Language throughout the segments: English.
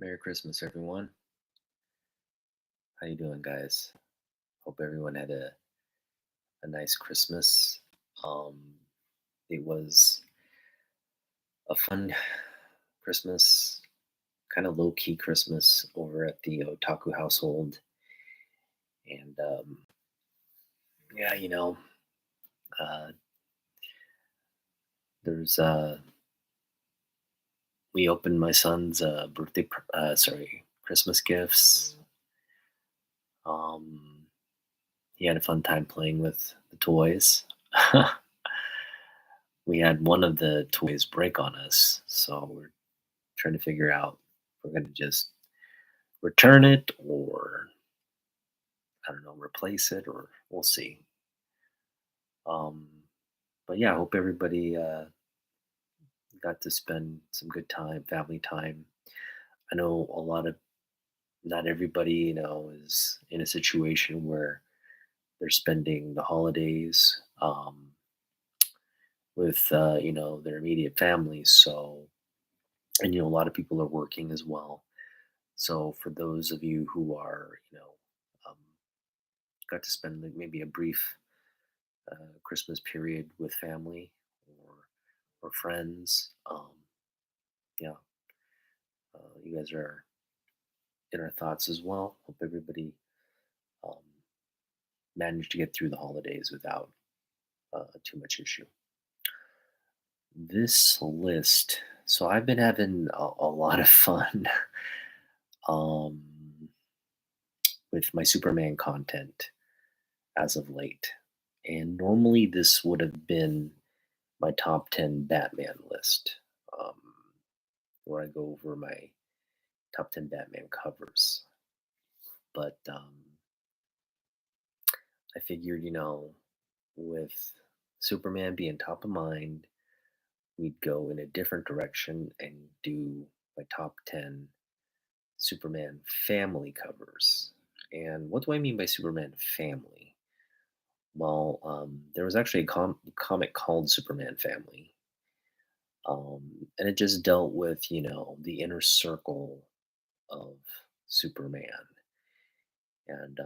Merry Christmas, everyone. How you doing, guys? Hope everyone had a nice Christmas. Um, it was a fun Christmas, kind of low key Christmas over at the Otaku household, and yeah, uh, there's we opened my son's Christmas gifts. Um, he had a fun time playing with the toys. We had one of the toys break on us, so we're trying to figure out if we're going to just return it or I don't know, replace it, or we'll see. Um, but yeah, I hope everybody got to spend some good time, family time. I know a lot of not everybody, is in a situation where they're spending the holidays with their immediate families. So, and a lot of people are working as well. So for those of you who are, um, got to spend like maybe a brief Christmas period with family or friends, yeah, you guys are in our thoughts as well. Hope everybody um, managed to get through the holidays without too much issue. This list. So I've been having a lot of fun um, with my Superman content as of late. And normally this would have been my top 10 Batman list, um, where I go over my top 10 Batman covers. But I figured, with Superman being top of mind, we'd go in a different direction and do my top 10 Superman family covers. And what do I mean by Superman family? Well, there was actually a comic called Superman Family, and it just dealt with the inner circle of Superman, and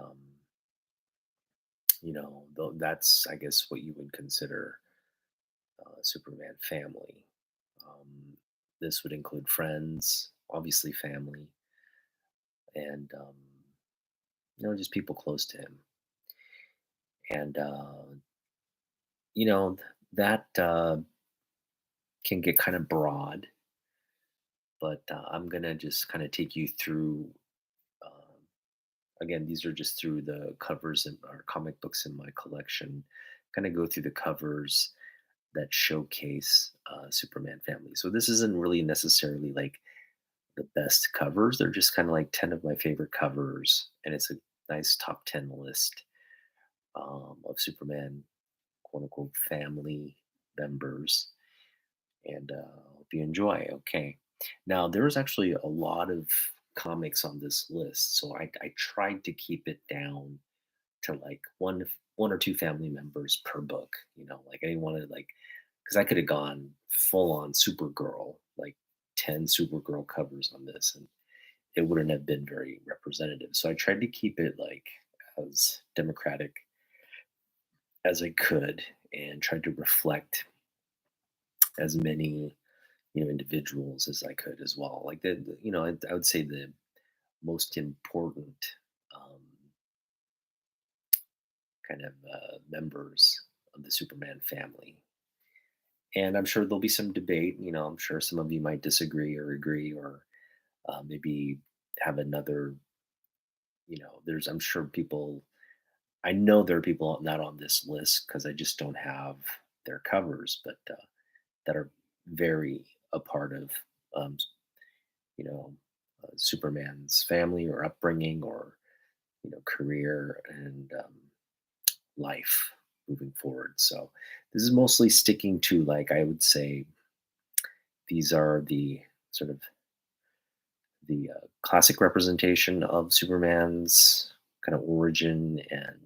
though that's I guess what you would consider Superman family. Um, this would include friends, obviously family, and just people close to him, and you know th- that can get kind of broad, but I'm gonna just kind of take you through. Um, Again, these are just through the covers and our comic books in my collection. Kind of go through the covers that showcase Superman family. So this isn't really necessarily like the best covers. They're just kind of like 10 of my favorite covers, and it's a nice top 10 list of Superman quote unquote family members. And hope you enjoy. Okay. Now, there's actually a lot of comics on this list, so I tried to keep it down to like one or two family members per book. Like I didn't want to like because I could have gone full on Supergirl, like 10 Supergirl covers on this, and it wouldn't have been very representative. So I tried to keep it like as democratic as I could and tried to reflect as many individuals as I could as well. Like I would say the most important um, kind of members of the Superman family. And I'm sure there'll be some debate. I'm sure some of you might disagree or agree, or maybe have another. There's I'm sure people. I know there are people not on this list because I just don't have their covers, but that are very a part of um, you know Superman's family or upbringing or career and life moving forward. So this is mostly sticking to like I would say these are the sort of the classic representation of Superman's kind of origin and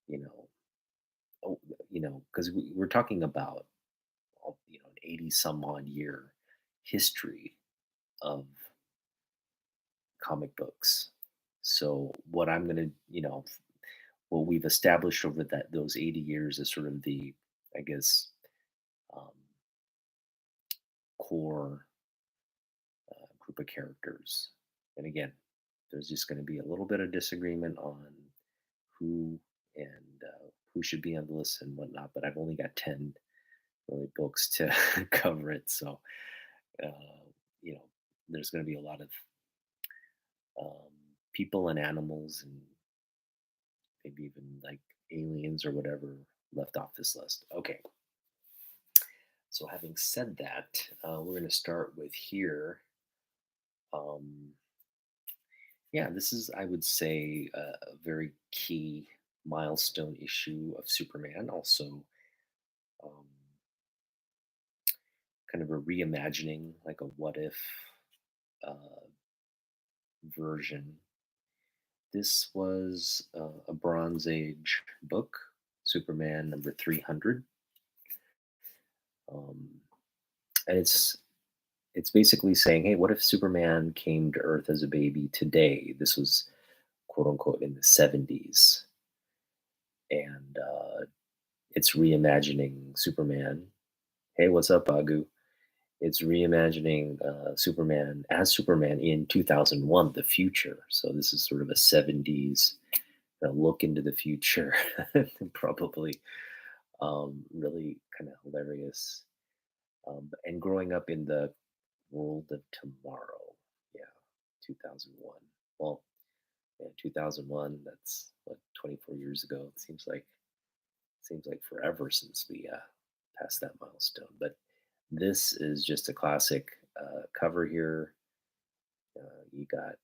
you know because we're talking about an 80 some odd year history of comic books. So what I'm going to, what we've established over those 80 years is sort of the, I guess, um, core group of characters. And again, there's just going to be a little bit of disagreement on who and who should be on the list and whatnot. But I've only got 10 really books to cover it, so uh, you know, there's going to be a lot of um, people and animals and maybe even like aliens or whatever left off this list. Okay, so having said that, we're going to start with here. Um, yeah, this is, I would say, a very key milestone issue of Superman. Also, um, kind of a reimagining, like a what if uh, version. This was a Bronze Age book, Superman number 300. Um, and it's basically saying, hey, what if Superman came to Earth as a baby today? This was quote unquote in the 70s. And it's reimagining Superman. Hey, what's up, Agu? It's reimagining Superman as Superman in 2001, the future. So this is sort of a 70s look into the future, probably really kind of hilarious. And growing up in the world of tomorrow, yeah, 2001. Well, yeah, 2001. That's what 24 years ago. It seems like forever since we passed that milestone. But this is just a classic cover here. You got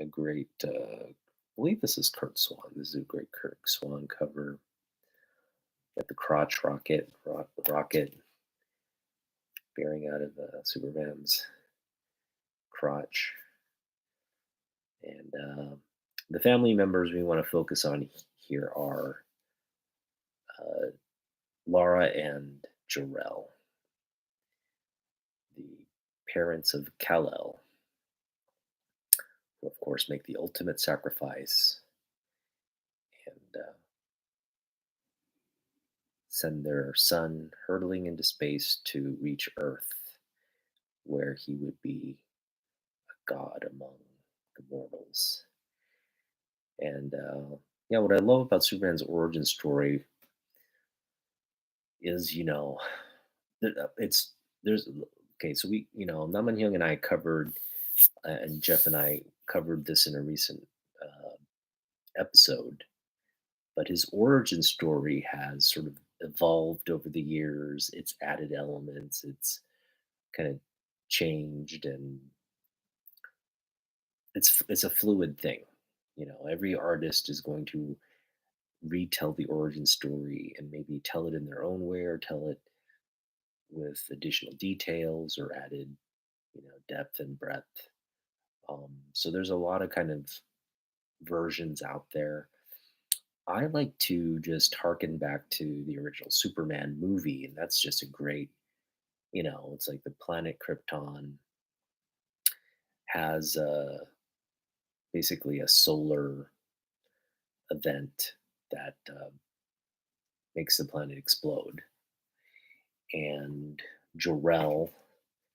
a great, I believe this is Kurt Swan. This is a great Kurt Swan cover. Got the crotch rocket bearing out of Superman's crotch. And the family members we want to focus on here are uh, Laura and Jarrell, the parents of Kal-El, who of course make the ultimate sacrifice and send their son hurtling into space to reach Earth, where he would be a god among the mortals. And yeah, what I love about Superman's origin story is, it's there's okay. So Naman Hyung and I covered, and Jeff and I covered this in a recent uh, episode. But his origin story has sort of evolved over the years. It's added elements. It's kind of changed, and it's a fluid thing. Every artist is going to retell the origin story and maybe tell it in their own way or tell it with additional details or added, depth and breadth. So there's a lot of kind of versions out there. I like to just harken back to the original Superman movie, and that's just a great, it's like the planet Krypton has basically a solar event that makes the planet explode. And Jor-El,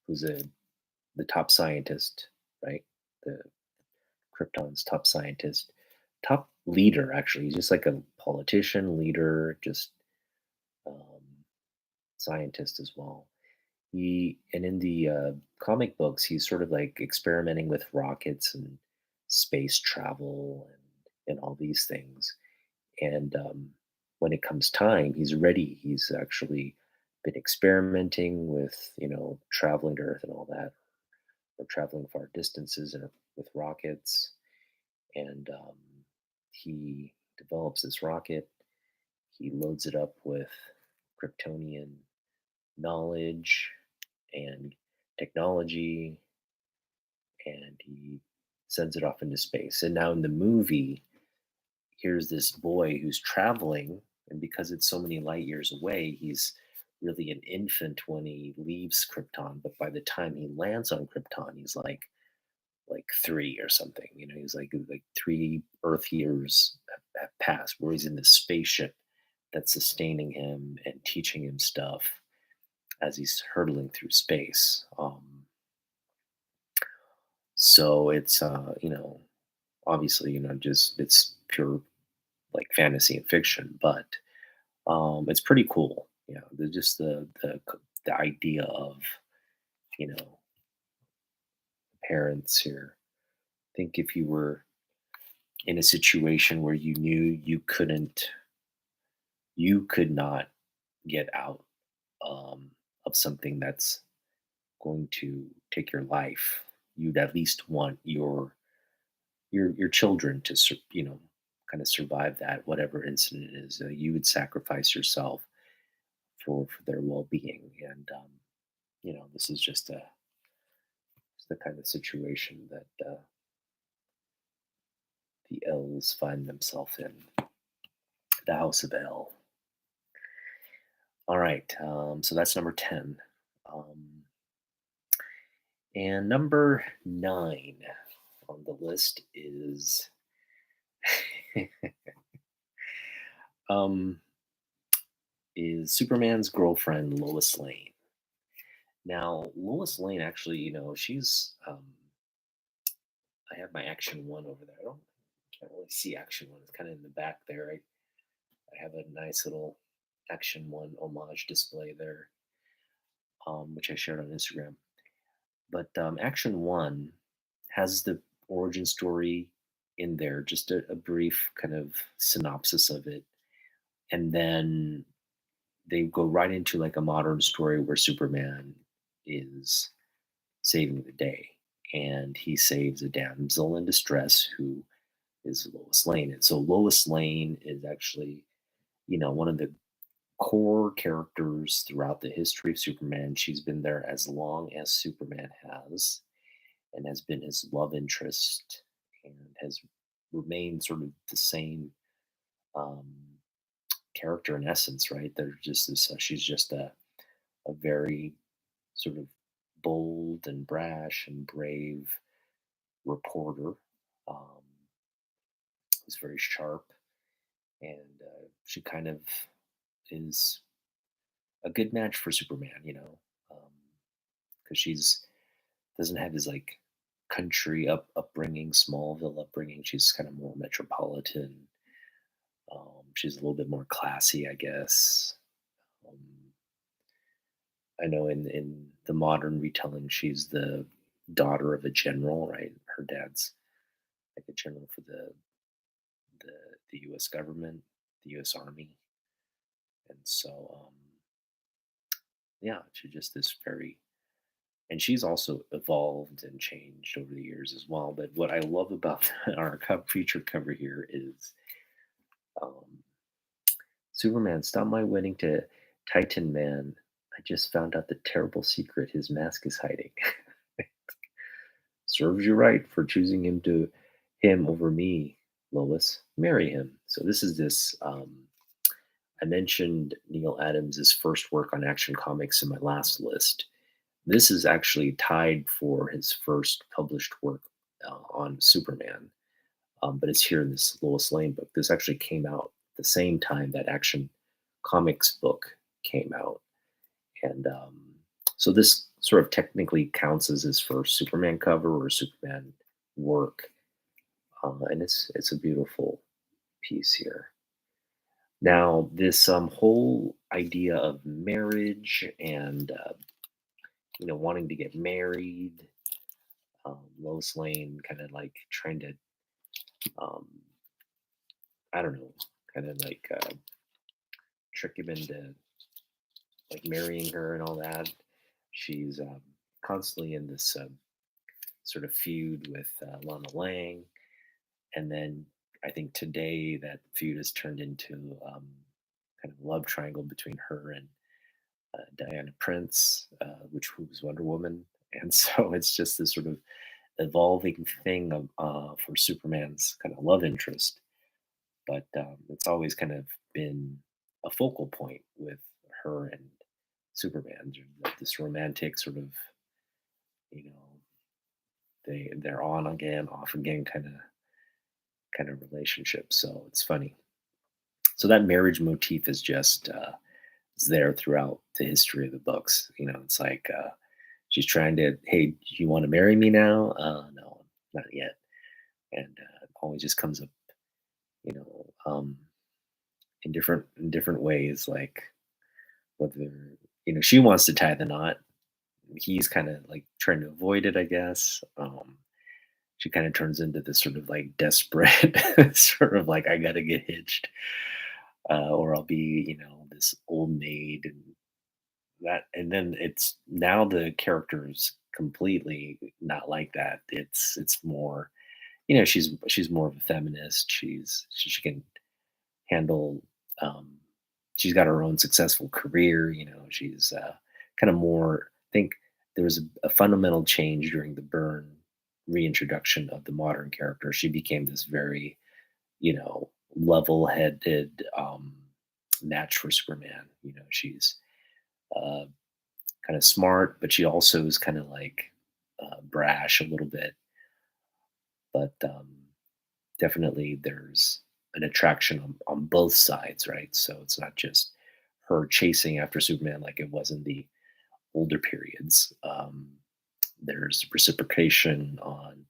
who's the top scientist, right? The Krypton's top scientist, top leader, actually. He's just like a politician, leader, just um, scientist as well. And in the comic books, he's sort of like experimenting with rockets and space travel and all these things. And when it comes time, he's ready. He's actually been experimenting with, traveling to Earth and all that, or traveling far distances and with rockets. And he develops this rocket. He loads it up with Kryptonian knowledge and technology, and he sends it off into space. And now in the movie, here's this boy who's traveling, and because it's so many light years away, he's really an infant when he leaves Krypton. But by the time he lands on Krypton, he's like like 3 or something. He's like 3 Earth years have passed where he's in this spaceship that's sustaining him and teaching him stuff as he's hurtling through space. So it's obviously just it's pure like fantasy and fiction, but it's pretty cool. Yeah, just the idea of you know parents here. Think if you were in a situation where you knew you could not get out of something that's going to take your life, you'd at least want your children to kind of survive that whatever incident it is. You would sacrifice yourself for their well-being, and this is just the kind of situation that the elves find themselves in. The House of El. All right, so that's number 10. Um, and number 9 on the list um, is Superman's girlfriend Lois Lane. Now, Lois Lane actually, she's I have my Action One over there. I don't can't really see Action One. It's kind of in the back there. I have a nice little Action One homage display there, which I shared on Instagram. But Action One has the origin story in there, just a brief kind of synopsis of it, and then they go right into like a modern story where Superman is saving the day, and he saves a damsel in distress who is Lois Lane. And so Lois Lane is actually, one of the core characters throughout the history of Superman. She's been there as long as Superman has, and has been his love interest, and has remained sort of the same um, character in essence, right? There's just this, she's just a very sort of bold and brash and brave reporter, um, who's very sharp, and she kind of is a good match for Superman, because she's doesn't have his like country upbringing, Smallville upbringing. She's kind of more metropolitan. She's a little bit more classy, I guess. Um, I know in the modern retelling, she's the daughter of a general, right? Her dad's like a general for the the U.S. government, the U.S. Army, and so yeah, she's just this very and she's also evolved and changed over the years as well. But what I love about our feature cover here is um, Superman. Stop my wedding to Titan Man. I just found out the terrible secret his mask is hiding. Serves you right for choosing him over me, Lois. Marry him. So this is this. I mentioned Neil Adams' first work on Action Comics in my last list. This is actually tied for his first published work on Superman, but it's here in this Lois Lane book. This actually came out the same time that Action Comics book came out, and so this sort of technically counts as his first Superman cover or Superman work, and it's a beautiful piece here. Now, this whole idea of marriage and wanting to get married, Lois Lane kind of like trying to, um, I don't know, kind of like trick him into like marrying her and all that. She's constantly in this sort of feud with Lana Lang, and then I think today that feud has turned into kind of love triangle between her and Diana Prince, which was Wonder Woman, and so it's just this sort of evolving thing of, for Superman's kind of love interest, but it's always kind of been a focal point with her and Superman, like this romantic sort of, you know, They're on again, off again, kind of relationship. So it's funny. So that marriage motif is there throughout the history of the books. It's like she's trying to, hey, do you want to marry me now? No, not yet. And it always just comes up, you know, um, in different ways, like whether she wants to tie the knot, he's kind of like trying to avoid it, I guess. She kind of turns into this sort of like desperate, sort of like I gotta get hitched, or I'll be, this old maid, and then it's now the character's completely not like that. It's more, she's more of a feminist. She can handle. Um, she's got her own successful career. She's kind of more. I think there was a fundamental change during the Byrne reintroduction of the modern character. She became this very, level-headed match for Superman. She's uh, kind of smart, but she also is kind of like brash a little bit. But definitely there's an attraction on both sides, right? So it's not just her chasing after Superman like it was in the older periods. There's reciprocation on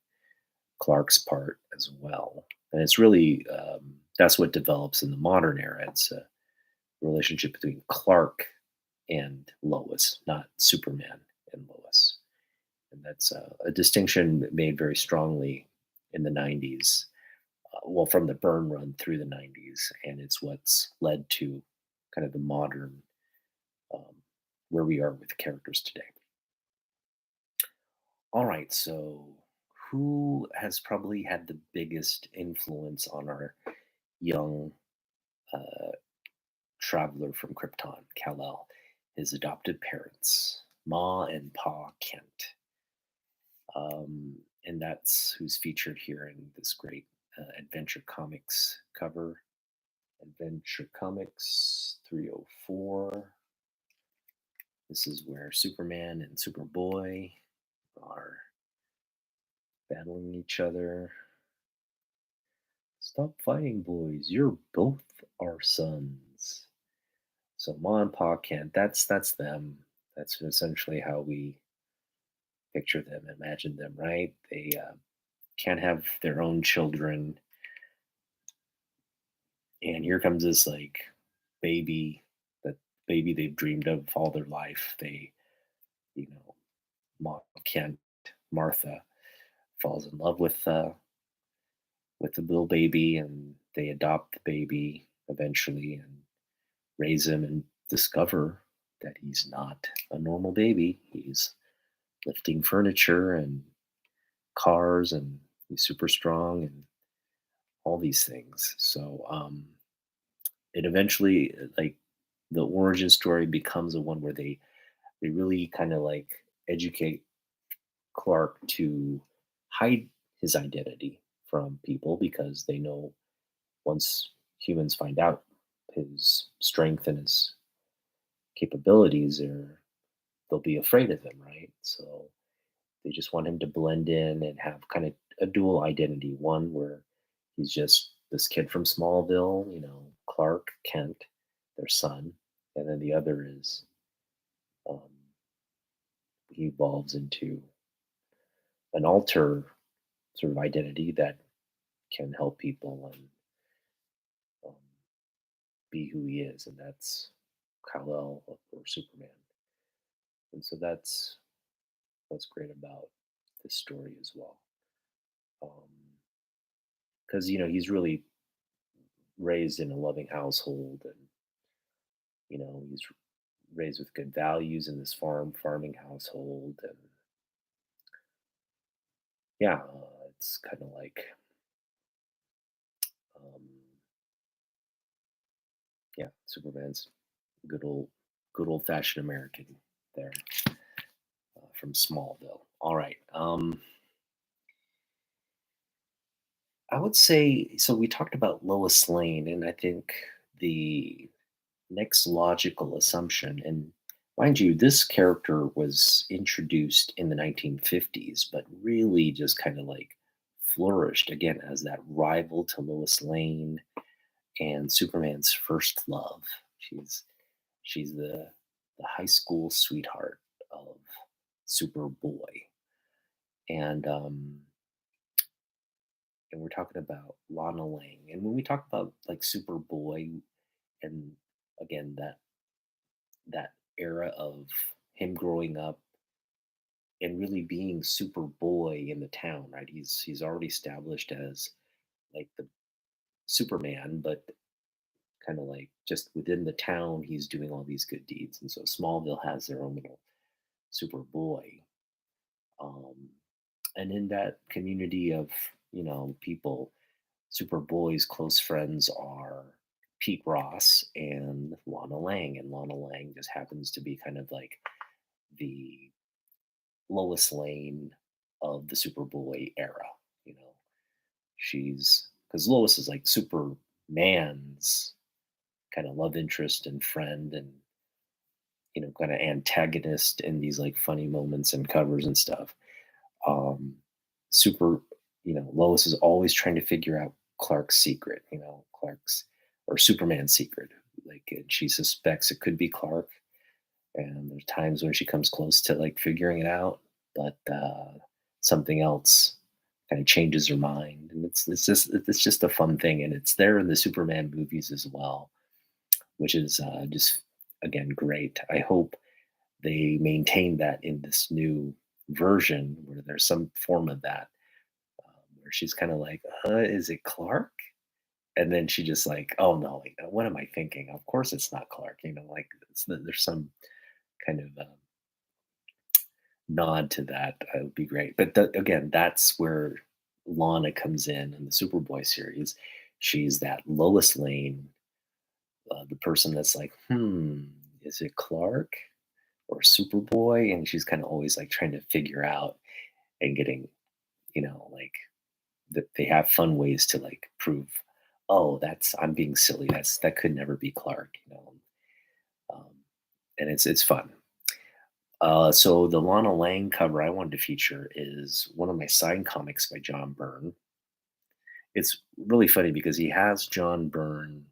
Clark's part as well. And it's really, that's what develops in the modern era. It's a relationship between Clark and Lois, not Superman and Lois. And that's a distinction made very strongly in the 90s, well, from the Burn run through the 90s. And it's what's led to kind of the modern, um, where we are with the characters today. All right, so who has probably had the biggest influence on our young uh, traveler from Krypton, Kal-El? His adopted parents, Ma and Pa Kent. And that's who's featured here in this great Adventure Comics cover. Adventure Comics 304. This is where Superman and Superboy are battling each other. Stop fighting, boys. You're both our sons. So Ma and Pa Kent, that's them. That's essentially how we picture them, imagine them, right? They can't have their own children, and here comes this like baby, that baby they've dreamed of all their life. They, you know, Ma Kent, Martha falls in love with the little baby, and they adopt the baby eventually and raise him and discover that he's not a normal baby. He's lifting furniture and cars, and he's super strong and all these things. So it eventually, like, the origin story becomes a one where they really kind of like educate Clark to hide his identity from people, because they know once humans find out his strength and his capabilities, they'll be afraid of him, right? So they just want him to blend in and have kind of a dual identity. One where he's just this kid from Smallville, Clark Kent, their son, and then the other is, um, he evolves into an alter sort of identity that can help people and um, be who he is, and that's Kal-El or Superman. And so that's what's great about this story as well, because he's really raised in a loving household, and he's raised with good values in this farming household, and yeah, it's kind of like, um, yeah, Superman's good old fashioned American there, from Smallville. All right. I would say, so we talked about Lois Lane, and I think the next logical assumption, and Mind you, this character was introduced in the 1950s, but really just kind of like flourished again as that rival to Lois Lane and Superman's first love. She's she's the high school sweetheart of Superboy, and and we're talking about Lana Lang. And when we talk about like Superboy, and again that era of him growing up and really being Superboy in the town, right? He's already established as like the Superman, but kind of like just within the town, he's doing all these good deeds. And so Smallville has their own little Superboy. Um, and in that community of, people, Superboy's close friends are Pete Ross and Lana Lang. And Lana Lang just happens to be kind of like the Lois Lane of the Superboy era. You know, she's because Lois is like Superman's kind of love interest and friend, and kind of antagonist in these like funny moments and covers and stuff. Um, super, Lois is always trying to figure out Clark's secret. Clark's or Superman's secret. Like, and she suspects it could be Clark, and there's times when she comes close to like figuring it out, but something else kind of changes her mind, and it's just a fun thing, and it's there in the Superman movies as well, which is just again great. I hope they maintain that in this new version where there's some form of that, where she's kind of like, is it Clark? And then she just like, oh no, like, what am I thinking? Of course it's not Clark. Like there's some kind of nod to that. Would be great. But again, that's where Lana comes in the Superboy series. She's that Lois Lane, the person that's like, is it Clark or Superboy? And she's kind of always like trying to figure out and getting, like that they have fun ways to like prove, oh, that's I'm being silly. That could never be Clark. Um, and it's fun. So the Lana Lang cover I wanted to feature is one of my side comics by John Byrne. It's really funny because he has John Byrne.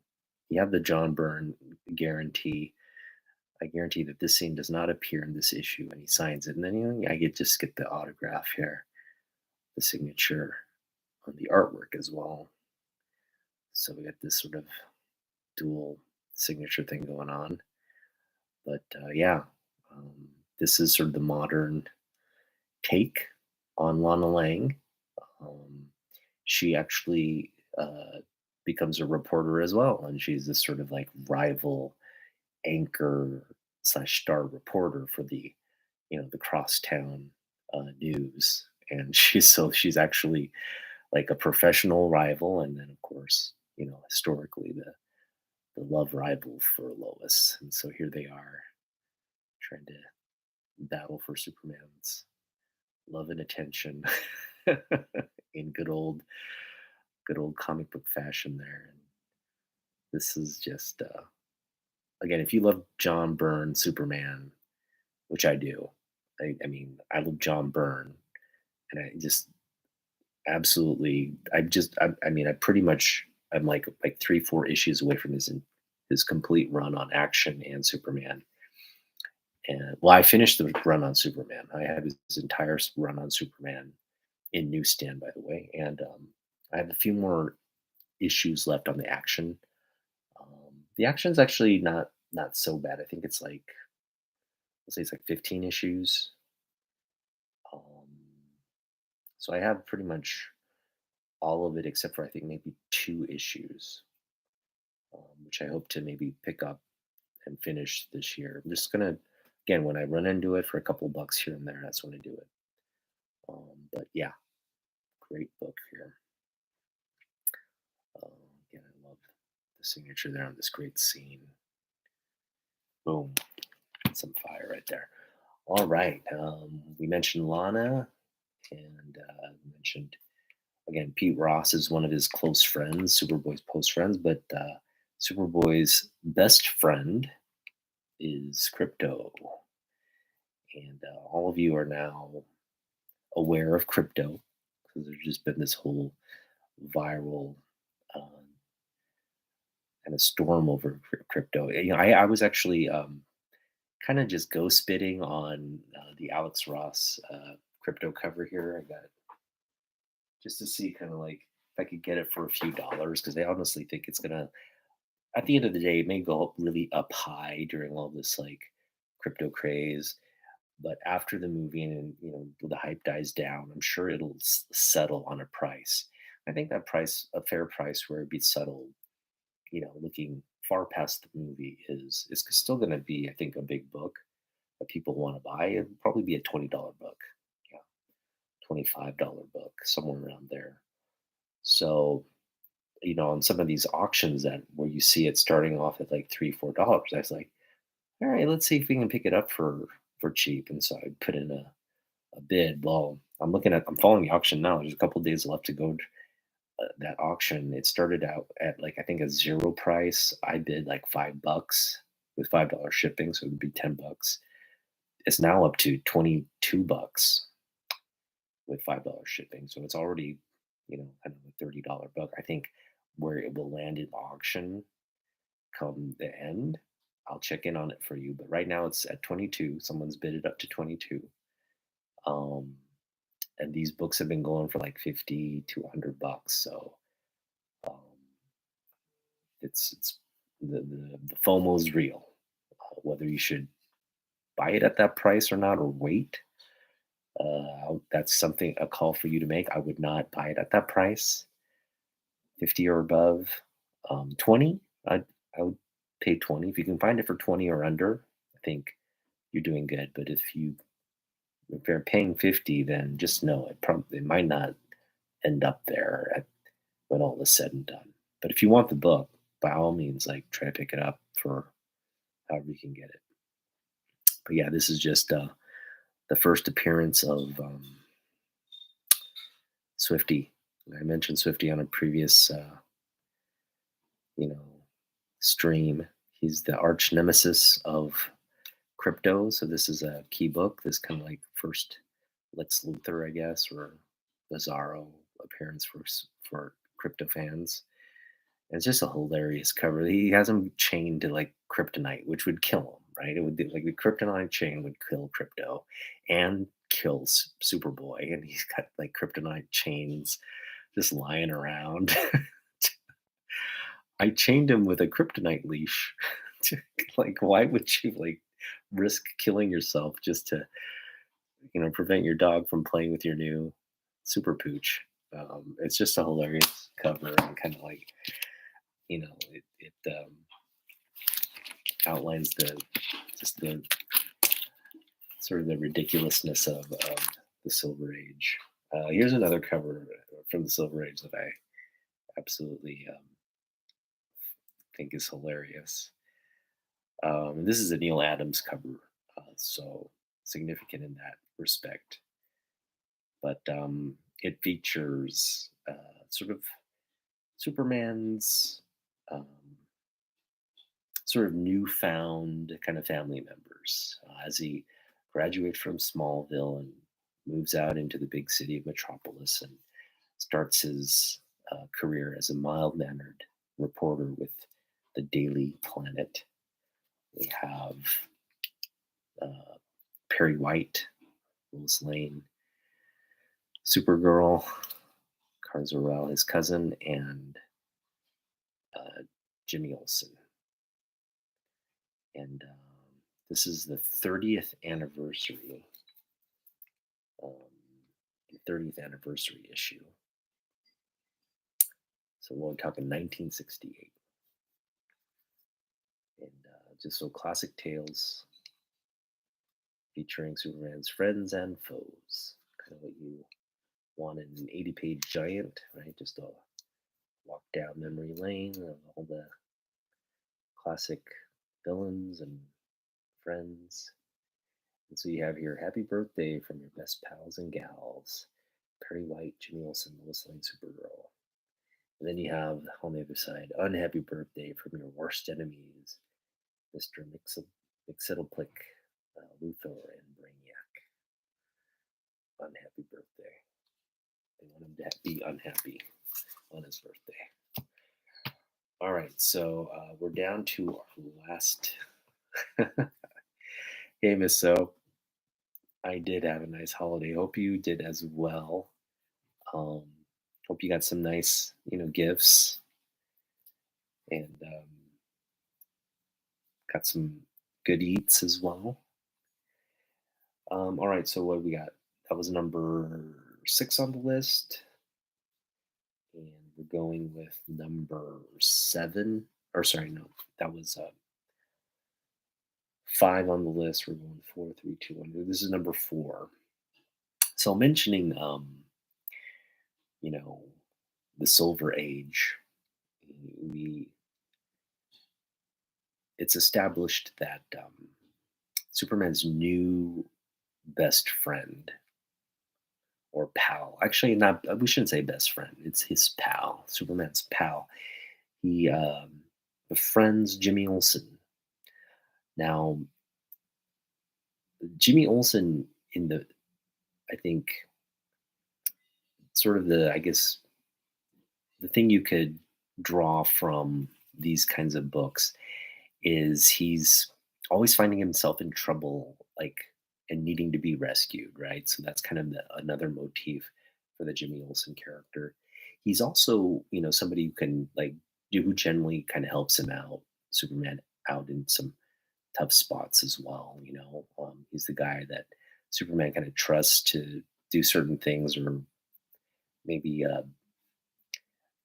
You have the John Byrne guarantee. I guarantee that this scene does not appear in this issue, and he signs it. And then I just get the autograph here, the signature on the artwork as well. So we got this sort of dual signature thing going on. But yeah, um, this is sort of the modern take on Lana Lang. Um, she actually becomes a reporter as well, and she's this sort of like rival anchor slash star reporter for the crosstown news. And she's actually like a professional rival, and then of course historically the love rival for Lois. And so here they are trying to battle for Superman's love and attention in good old comic book fashion there. And this is just again, if you love John Byrne Superman, which I do, I mean I love John Byrne, and I just absolutely I mean I pretty much I'm like 3-4 issues away from his complete run on Action and Superman. And well, I finished the run on Superman. I have his entire run on Superman in newsstand, by the way, and I have a few more issues left on the Action. The Action's actually not so bad. I think it's like, let's say it's like 15 issues. Um, so I have pretty much all of it except for I think maybe 2 issues, which I hope to maybe pick up and finish this year. I'm just gonna, again, when I run into it for a couple bucks here and there, that's when I do it. But yeah, great book here. Um, Again, I love the signature there on this great scene. Boom, some fire right there. All right, we mentioned Lana, and we mentioned again Pete Ross is one of his close friends, Superboy's close friends, but Superboy's best friend is crypto. And all of you are now aware of crypto because there's just been this whole viral um, kind of storm over crypto. I was actually kind of just go spitting on the Alex Ross crypto cover here. I got just to see kind of like if I could get it for a few dollars because I honestly think it's gonna. At the end of the day, it may go up really up high during all this like crypto craze, but after the movie and the hype dies down, I'm sure it'll settle on a price. I think that price, a fair price where it be settled, looking far past the movie is still going to be, I think, a big book that people want to buy. It'll probably be a $20 book, yeah, $25 book, somewhere around there. So, on some of these auctions that where you see it starting off at like $3, $4, I was like, all right, let's see if we can pick it up for cheap. And so I put in a bid. Well, I'm following the auction now. There's a couple days left to go. That auction, it started out at like I think a zero price. I bid like $5 with $5 shipping, so it would be $10. It's now up to $22 with $5 shipping, so it's already kind of a $30 book. I think where it will land in auction come the end. I'll check in on it for you, but right now it's at 22. Someone's bid it up to 22. Um, and these books have been going for like 50 to $100. So um, it's the FOMO is real. Whether you should buy it at that price or not, or wait, that's something a call for you to make. I would not buy it at that price, 50 or above. 20, I would pay 20 if you can find it for 20 or under. I think you're doing good. But if you're paying 50, then just know it might not end up there when all is said and done. But if you want the book, by all means, like try to pick it up for however you can get it. But yeah, this is just the first appearance of Swifty. I mentioned Swifty on a previous, you know, stream. He's the arch nemesis of crypto. So this is a key book. This kind of like first Lex Luthor, I guess, or Bizarro appearance for crypto fans. And it's just a hilarious cover. He has him chained to like kryptonite, which would kill him, right? It would be like the kryptonite chain would kill crypto and kill Superboy, and he's got like kryptonite chains just lying around. I chained him with a kryptonite leash. Like, why would you like risk killing yourself just to prevent your dog from playing with your new super pooch? It's just a hilarious cover and kind of like it outlines the sort of the ridiculousness of the Silver Age. Here's another cover from the Silver Age that I absolutely think is hilarious. This is a Neil Adams cover, so significant in that respect. But it features sort of Superman's um, sort of newfound kind of family members as he graduates from Smallville and moves out into the big city of Metropolis and starts his career as a mild mannered reporter with the Daily Planet. We have uh, Perry White, Lois Lane, Supergirl, Kar-Zor-El, his cousin, and uh, Jimmy Olsen. And this is the 30th anniversary, um, the 30th anniversary issue. So we're talking 1968, and just so classic tales featuring Superman's friends and foes, kind of what you want in an 80-page giant, right? Just a walk down memory lane of all the classic villains and friends. And so you have here happy birthday from your best pals and gals, Perry White, Jimmy Olsen, Lois Lane, Supergirl. And then you have on the other side, unhappy birthday from your worst enemies, Mr. Mxyzptlk, Luthor, and Brainiac. Unhappy birthday. They want him to be unhappy on his birthday. All right, so we're down to our last game. So I did have a nice holiday. Hope you did as well. Um, Hope you got some nice, gifts and got some good eats as well. All right, so what we got? That was number 6 on the list, and we're going with number 7. Or sorry, no, that was 5 on the list. We're going 4, 3, 2, 1. This is number 4. So mentioning, you know, the Silver Age, we it's established that Superman's new best friend or pal. Actually, not. We shouldn't say best friend. It's his pal, Superman's pal. He befriends Jimmy Olsen. Now, Jimmy Olsen in the, I think, sort of the, I guess, the thing you could draw from these kinds of books is he's always finding himself in trouble, like, and needing to be rescued, right? So that's kind of another motif for the Jimmy Olsen character. He's also, somebody who can like who generally kind of helps him out, Superman out in some tough spots as well. He's the guy that Superman kind of trusts to do certain things, or maybe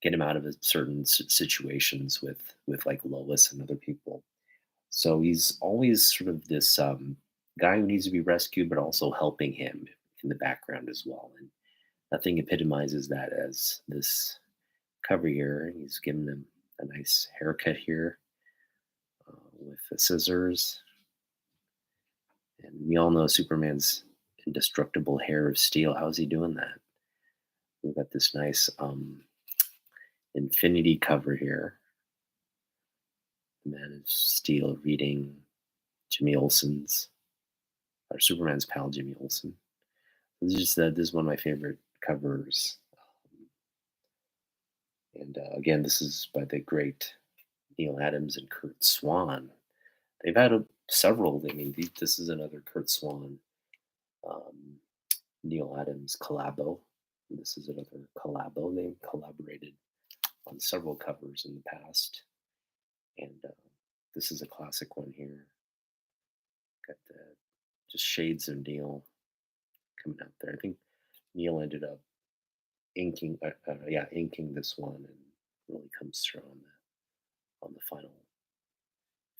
get him out of certain situations with like Lois and other people. So he's always sort of this guy who needs to be rescued, but also helping him in the background as well. And nothing epitomizes that as this cover here. He's given him a nice haircut here with the scissors. And we all know Superman's indestructible hair of steel. How's he doing that? We've got this nice infinity cover here. The Man of Steel reading Jimmy Olsen's, or Superman's pal Jimmy Olsen. This is one of my favorite covers. And again, this is by the great Neil Adams and Kurt Swan. They've had several. I mean, this is another Kurt Swan, um, Neil Adams collabo. This is another collabo. They collaborated on several covers in the past, and this is a classic one here. Got the just shades of Neil coming out there. I think Neil ended up inking this one, and really comes through on the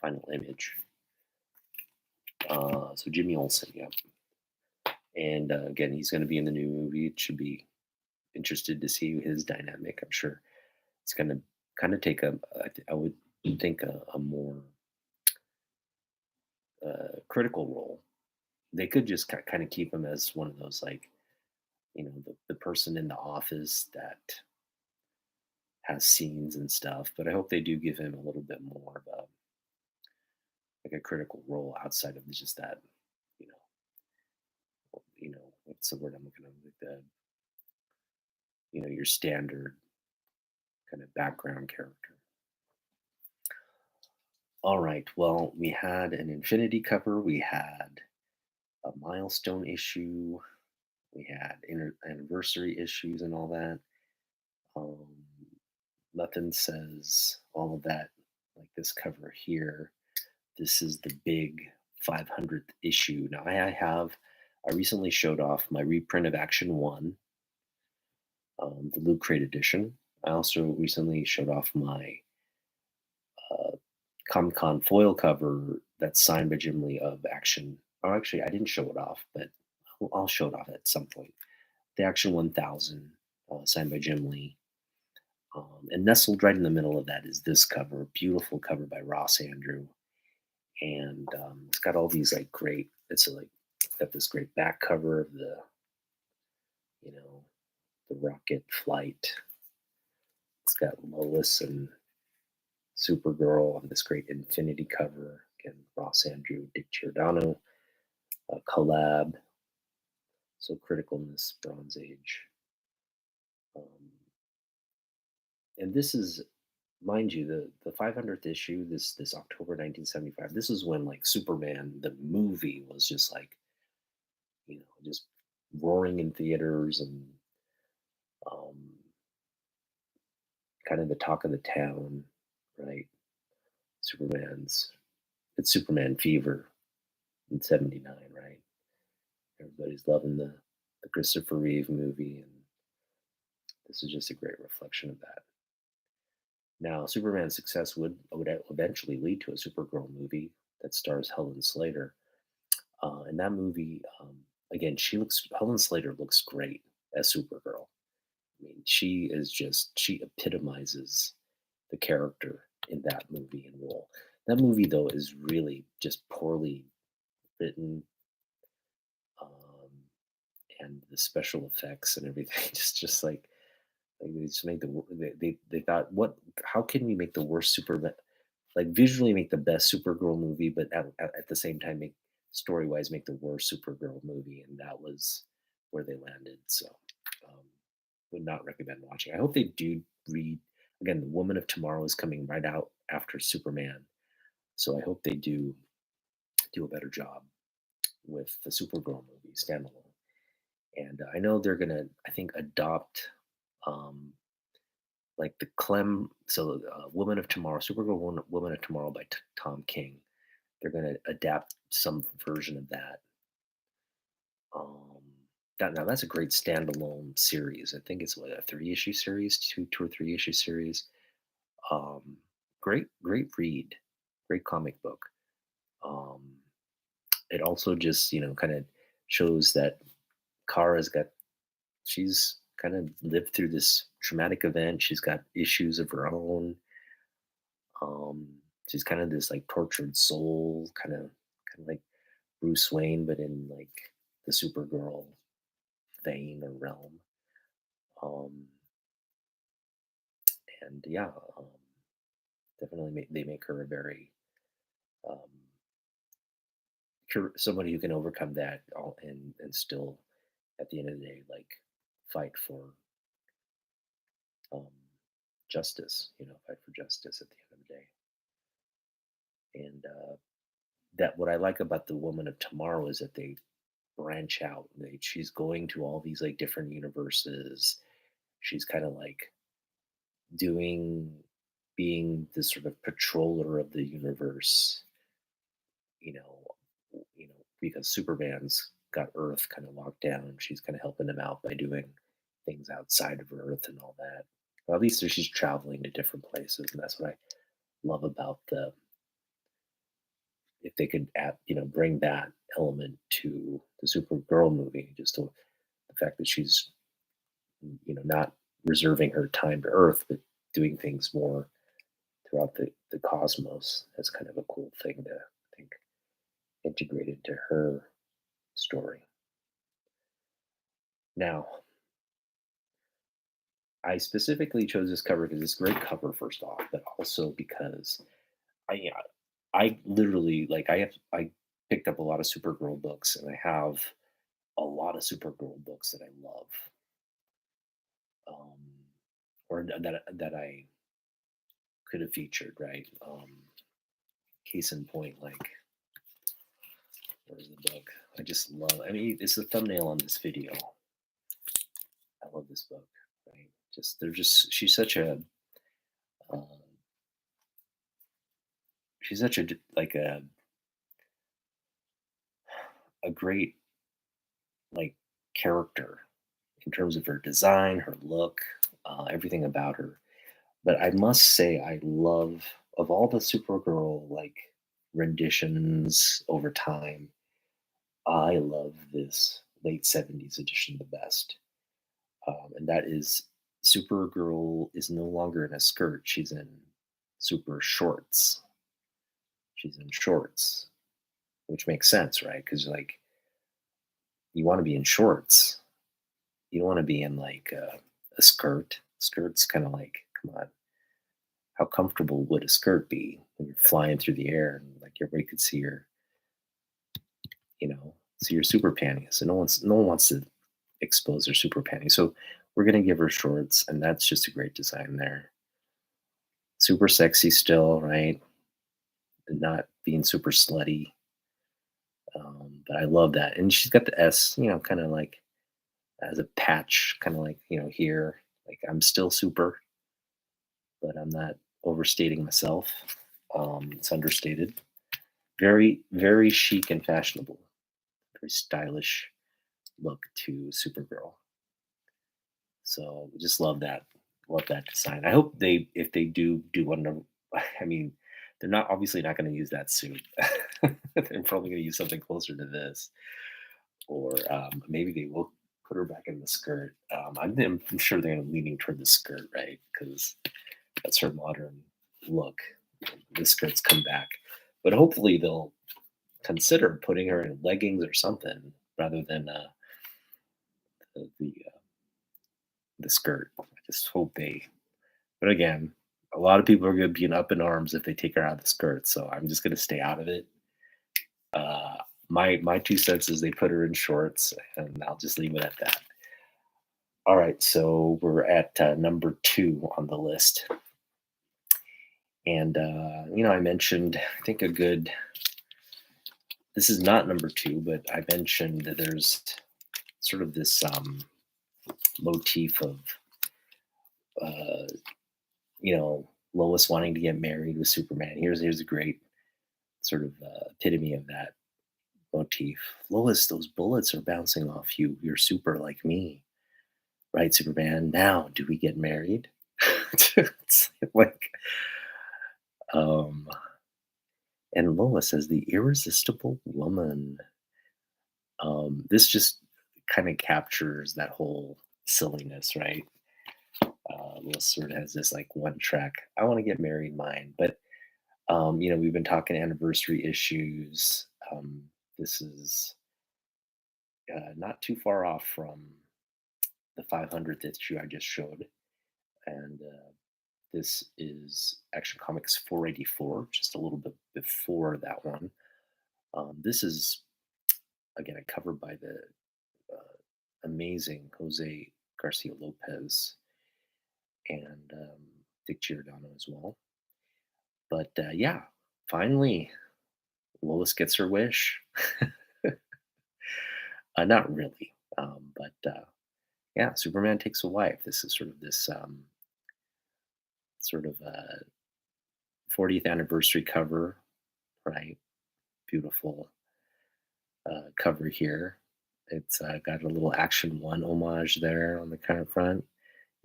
final image. So Jimmy Olsen, yeah, and again, he's going to be in the new movie. It should be interested to see his dynamic. I'm sure it's going to kind of take I would think a more critical role. They could just kind of keep him as one of those, like, the person in the office that has scenes and stuff. But I hope they do give him a little bit more of a, like, a critical role outside of just that, you know, what's the word I'm looking at? Like your standard kind of background character. All right. Well, we had an Infinity cover. We had a milestone issue. We had anniversary issues and all that. Um, Nothing says all of that like this cover here. This is the big 500th issue. Now, I recently showed off my reprint of Action 1, the Loot Crate edition. I also recently showed off my uh, Comic Con foil cover that's signed by Jim Lee of Action. Or actually, I didn't show it off, but I'll show it off at some point. The Action 1000, signed by Jim Lee. And nestled right in the middle of that is this cover, beautiful cover by Ross Andrew. And it's got all these like great, got this great back cover of you know, the rocket flight. It's got Lois and Supergirl on this great Infinity cover. again, Ross Andrew, Dick Giordano, collab, so critical in this Bronze Age. Um, and this is, mind you, the 500th issue, this October 1975. This is when like Superman the movie was just like, just roaring in theaters and um, kind of the talk of the town, right? Superman's it's Superman fever in '79, right? Everybody's loving the Christopher Reeve movie, and this is just a great reflection of that. Now, Superman's success would eventually lead to a Supergirl movie that stars Helen Slater. In that movie, again, Helen Slater looks great as Supergirl. I mean, she epitomizes the character in that movie and role. That movie, though, is really just poorly written, um, and the special effects and everything just like they just made they thought, what, how can we make the worst Superman, like visually make the best Supergirl movie, but at the same time make story wise make the worst Supergirl movie, and that was where they landed. So, um, would not recommend watching. I hope they do read, again. The Woman of Tomorrow is coming right out after Superman, so I hope they do a better job with the Supergirl movie standalone. And I know they're gonna, I think, adopt um, like the Clem. So, Woman of Tomorrow, Woman of Tomorrow by Tom King. They're gonna adapt some version of that. Um, now that's a great standalone series. I think it's what, a 3 issue series, two or 3 issue series. Um, great read, great comic book. Um, it also just kind of shows that Kara's got she's kind of lived through this traumatic event. She's got issues of her own. Um, she's kind of this like tortured soul, kind of like Bruce Wayne, but in like the Supergirl vein or realm. Um, and yeah, definitely they make her a very um, somebody who can overcome that all, and still at the end of the day like fight for um, justice. Fight for justice at the end of the day. And that what I like about the Woman of Tomorrow is that they branch out. She's going to all these like different universes. She's kind of like doing being this sort of patroller of the universe, you know, because Superman's got Earth kind of locked down. She's kind of helping him out by doing things outside of Earth and all that. Well, at least she's traveling to different places, and that's what I love about the if they could add, bring that element to the Supergirl movie, just the fact that she's, not reserving her time to Earth, but doing things more throughout the cosmos. That's kind of a cool thing to, I think, integrate into her story. Now, I specifically chose this cover because it's a great cover, first off, but also because I I literally like I picked up a lot of Supergirl books, and I have a lot of Supergirl books that I love, um, or that I could have featured, right? Case in point, like where's the book? I just love. I mean, it's the thumbnail on this video. I love this book, right? Just they're just uh, she's such like a great like character in terms of her design, her look, everything about her. But I must say, I love of all the Supergirl like renditions over time. I love this late '70s edition the best, and that is Supergirl is no longer in a skirt; she's in super shorts. She's in shorts, which makes sense, right? Because like you want to be in shorts, you don't want to be in like a skirt. Skirt's kind of like, come on, how comfortable would a skirt be when you're flying through the air and like like everybody could see your, you know, see your super panties. So no one wants to expose their super panties. So we're gonna give her shorts, and that's just a great design there. Super sexy still, right? And not being super slutty. But I love that. And she's got the S, kind of like as a patch, kind of like, here. Like I'm still super, but I'm not overstating myself. It's understated. Very, very chic and fashionable. Very stylish look to Supergirl. So just love that. Love that design. I hope if they do one of, I mean, they're not obviously not going to use that suit. They're probably going to use something closer to this, or maybe they will put her back in the skirt. I'm sure they're leaning toward the skirt, right? Because that's her modern look. The skirts come back, but hopefully they'll consider putting her in leggings or something rather than the skirt. I just hope they. But again, a lot of people are going to be up in arms if they take her out of the skirt. So I'm just going to stay out of it. Uh, my 2 cents is they put her in shorts, and I'll just leave it at that. All right, so we're at number 2 on the list, and I mentioned I think a good. This is not number 2, but I mentioned that there's sort of this motif of uh, Lois wanting to get married with Superman. Here's a great sort of epitome of that motif. Lois, those bullets are bouncing off you. You're super like me, right, Superman? Now, do we get married? It's like, um, and Lois as the irresistible woman. This just kind of captures that whole silliness, right? Lois sort of has this like one track. I want to get married, mine, but we've been talking anniversary issues. This is not too far off from the 500th issue I just showed, and this is Action Comics 484, just a little bit before that one. This is again a cover by the amazing Jose Garcia Lopez and Dick Giordano as well. But yeah, finally, Lois gets her wish. Not really, but yeah, Superman takes a wife. This is sort of this sort of 40th anniversary cover, right? Beautiful cover here. It's got a little Action One homage there on the kind of front.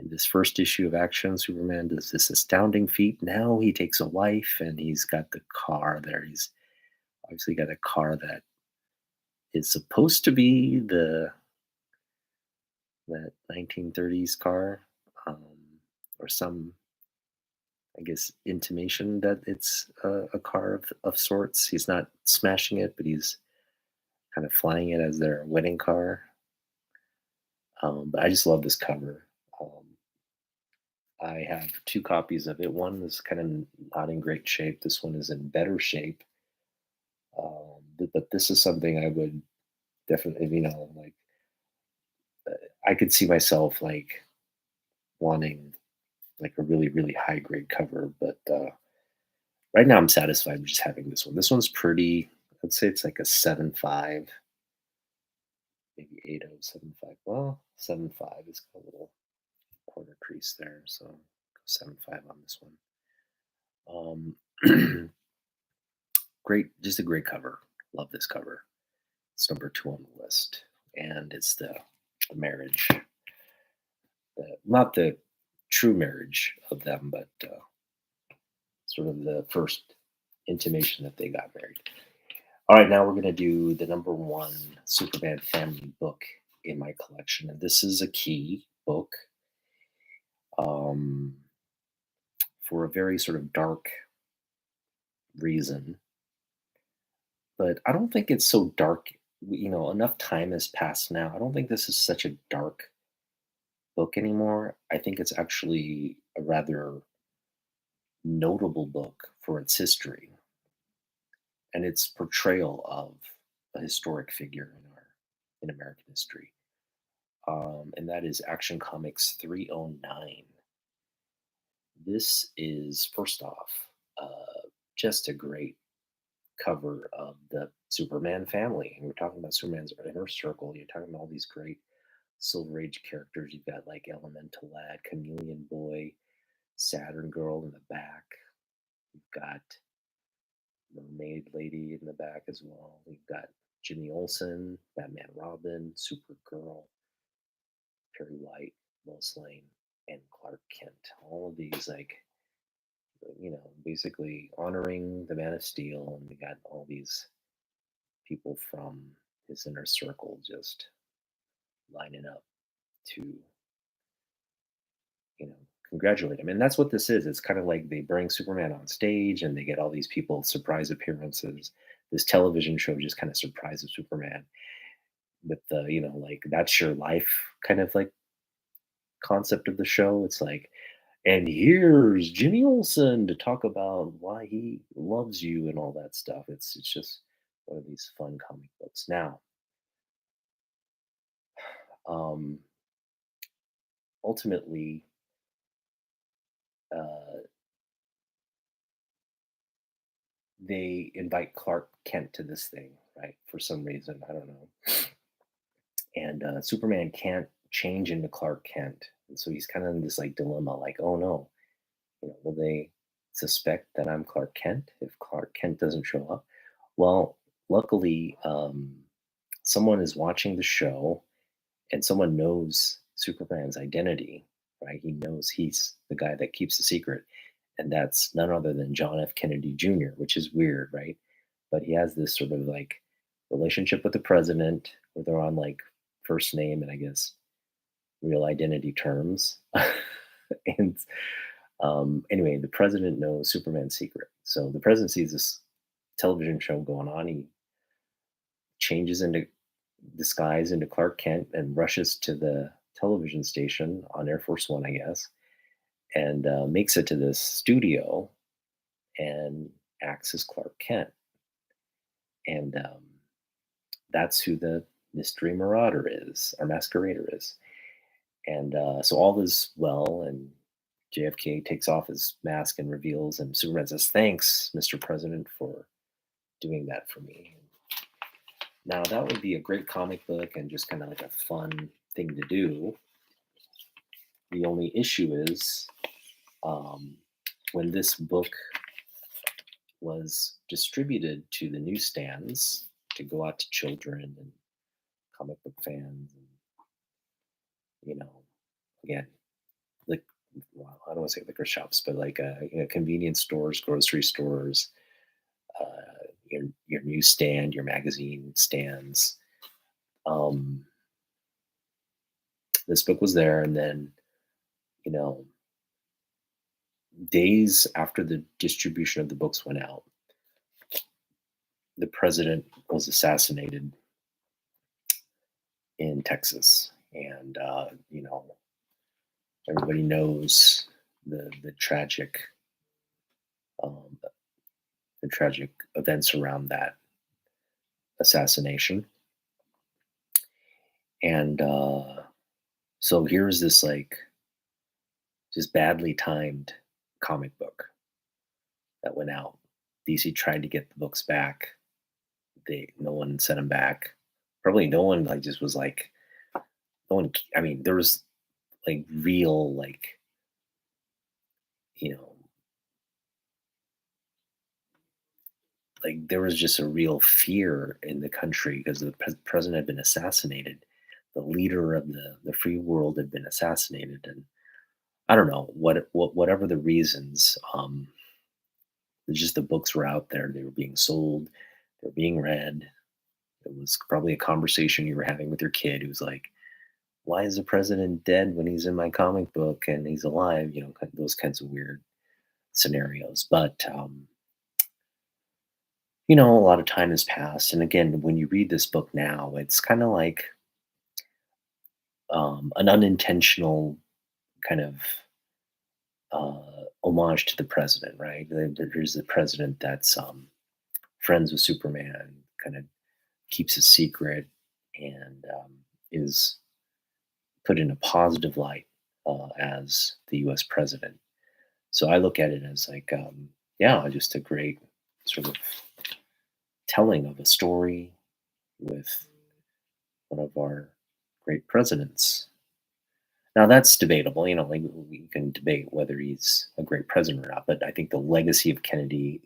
In this first issue of Action, Superman does this astounding feat. Now he takes a wife, and he's got the car there. He's obviously got a car that is supposed to be that 1930s car, um, or some, I guess, intimation that it's a car of sorts. He's not smashing it, but he's kind of flying it as their wedding car. But I just love this cover. I have 2 copies of it. One is kind of not in great shape. This one is in better shape. But this is something I would definitely, like I could see myself like wanting like a really, really high grade cover. But right now I'm satisfied with just having this one. This one's pretty. I'd say it's like a 7.5, maybe 8.075. Well, 7.5. It's got a little corner crease there, so go 7.5 on this one. Great, just a great cover. Love this cover. It's number 2 on the list, and it's the marriage, not the true marriage of them, but sort of the first intimation that they got married. All right, now we're going to do the number 1 Superman family book in my collection, and this is a key book um, for a very sort of dark reason. But I don't think it's so dark. Enough time has passed now. I don't think this is such a dark book anymore. I think it's actually a rather notable book for its history. and its portrayal of a historic figure in American history. And that is Action Comics 309. This is first off just a great cover of the Superman family. And we're talking about Superman's inner circle. You're talking about all these great Silver Age characters. You've got like Elemental Lad, Chameleon Boy, Saturn Girl in the back. You've got Mermaid Lady in the back as well. We've got Jimmy Olsen, Batman Robin, Supergirl, Perry White, Lois Lane, and Clark Kent. All of these, like, basically honoring the Man of Steel, and we got all these people from his inner circle just lining up to, you know, congratulate him. And that's what this is. It's kind of like they bring Superman on stage and they get all these people surprise appearances. This television show just kind of surprises Superman with the, like that's your life kind of like concept of the show. It's like, and here's Jimmy Olsen to talk about why he loves you and all that stuff. It's just one of these fun comic books. Now, um, ultimately, uh, they invite Clark Kent to this thing, right? For some reason, I don't know. And Superman can't change into Clark Kent, and so he's kind of in this like dilemma, like, oh no, will they suspect that I'm Clark Kent if Clark Kent doesn't show up? Well, luckily, someone is watching the show and someone knows Superman's identity, right? He knows he's the guy that keeps the secret. And that's none other than John F. Kennedy Jr., which is weird, right? But he has this sort of like relationship with the president where they're on like first name and I guess real identity terms. And anyway, the president knows Superman's secret. So the president sees this television show going on. He changes into disguise into Clark Kent and rushes to the television station on Air Force One, I guess, and makes it to this studio and acts as Clark Kent. And that's who the mystery marauder is, or masquerader is. And so all is well, and JFK takes off his mask and reveals, and Superman says, "Thanks, Mr. President, for doing that for me." Now, that would be a great comic book and just kind of like a fun thing to do. The only issue is um, when this book was distributed to the newsstands to go out to children and comic book fans, and, you know, again, like, well, I don't want to say liquor shops, but like, convenience stores, grocery stores, your newsstand, your magazine stands. Um, this book was there, and then, you know, days after the distribution of the books went out, the president was assassinated in Texas, and everybody knows the tragic um, the tragic events around that assassination, and so here's this like just badly timed comic book that went out. DC tried to get the books back. No one sent them back. Probably no one like just was like no one. I mean, there was like real like you know like there was just a real fear in the country because the president had been assassinated. The leader of the free world had been assassinated, and I don't know whatever the reasons. It's just the books were out there. They were being sold. They were being read. It was probably a conversation you were having with your kid who's like, "Why is the president dead when he's in my comic book and he's alive?" Those kinds of weird scenarios. But a lot of time has passed, and again, when you read this book now, it's kind of like an unintentional kind of homage to the president, right? There's the president that's friends with Superman, kind of keeps a secret, and is put in a positive light as the U.S. president. So I look at it as like, yeah, just a great sort of telling of a story with one of our great presidents. Now that's debatable, like we can debate whether he's a great president or not. But I think the legacy of Kennedy,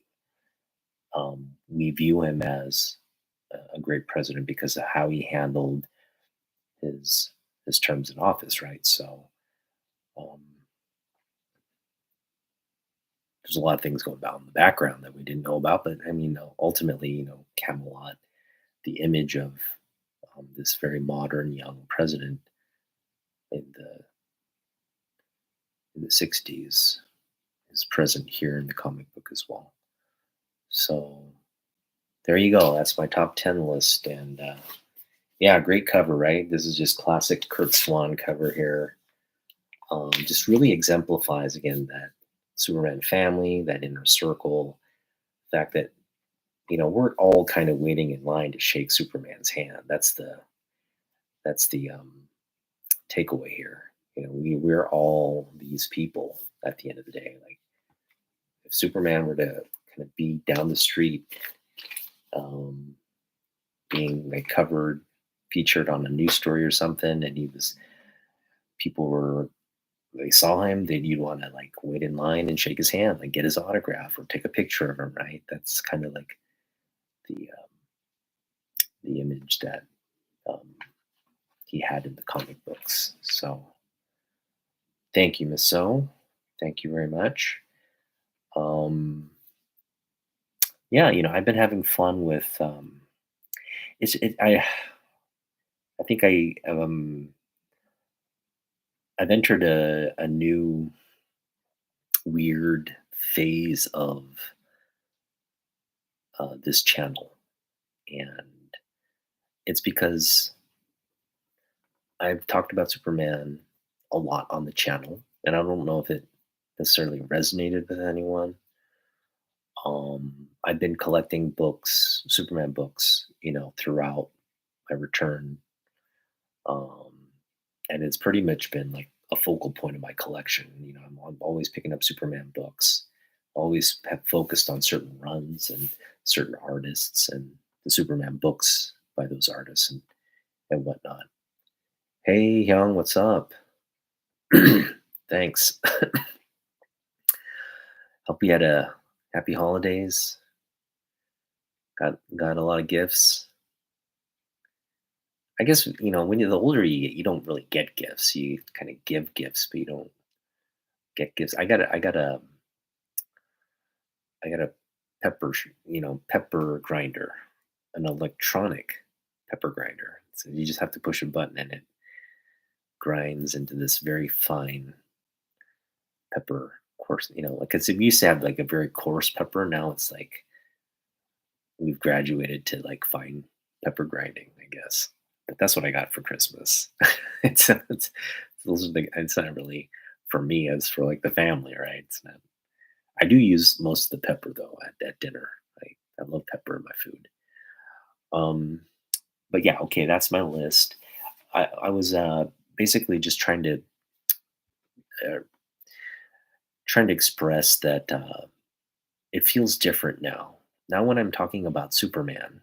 we view him as a great president because of how he handled his his terms in office, right? So um, there's a lot of things going on in the background that we didn't know about. But I mean, ultimately, Camelot, the image of this very modern young president in the 60s is present here in the comic book as well. So there you go. That's my top 10 list. And yeah, great cover, right? This is just classic Kurt Swan cover here. Just really exemplifies again that Superman family, that inner circle, the fact that we're all kind of waiting in line to shake Superman's hand. That's the takeaway here. We're all these people at the end of the day. Like if Superman were to kind of be down the street, um, being like covered, featured on a news story or something, and people were they saw him, then you'd want to like wait in line and shake his hand, like get his autograph or take a picture of him, right? That's kind of like the image that um, he had in the comic books. So thank you, Miss So. Thank you very much. Um, yeah, I've been having fun with I think I've entered a new weird phase of this channel, and it's because I've talked about Superman a lot on the channel, and I don't know if it necessarily resonated with anyone. I've been collecting books, Superman books, throughout my return, um, and it's pretty much been like a focal point of my collection. I'm always picking up Superman books, always have focused on certain runs and certain artists and the Superman books by those artists and whatnot. Hey, Young, what's up? Thanks. Hope you had a happy holidays. Got a lot of gifts. I guess when you're the older you get, you don't really get gifts. You kind of give gifts, but you don't get gifts. I got a pepper grinder, an electronic pepper grinder. So you just have to push a button and it grinds into this very fine pepper coarse. Like 'cause we used to have like a very coarse pepper. Now it's like we've graduated to like fine pepper grinding, I guess. But that's what I got for Christmas. it's those are the. It's not really for me. It's for like the family, right? It's not. I do use most of the pepper though at dinner. I love pepper in my food. Um, but yeah, okay, that's my list. I was basically just uh, trying to express that it feels different now. Now, when I'm talking about Superman,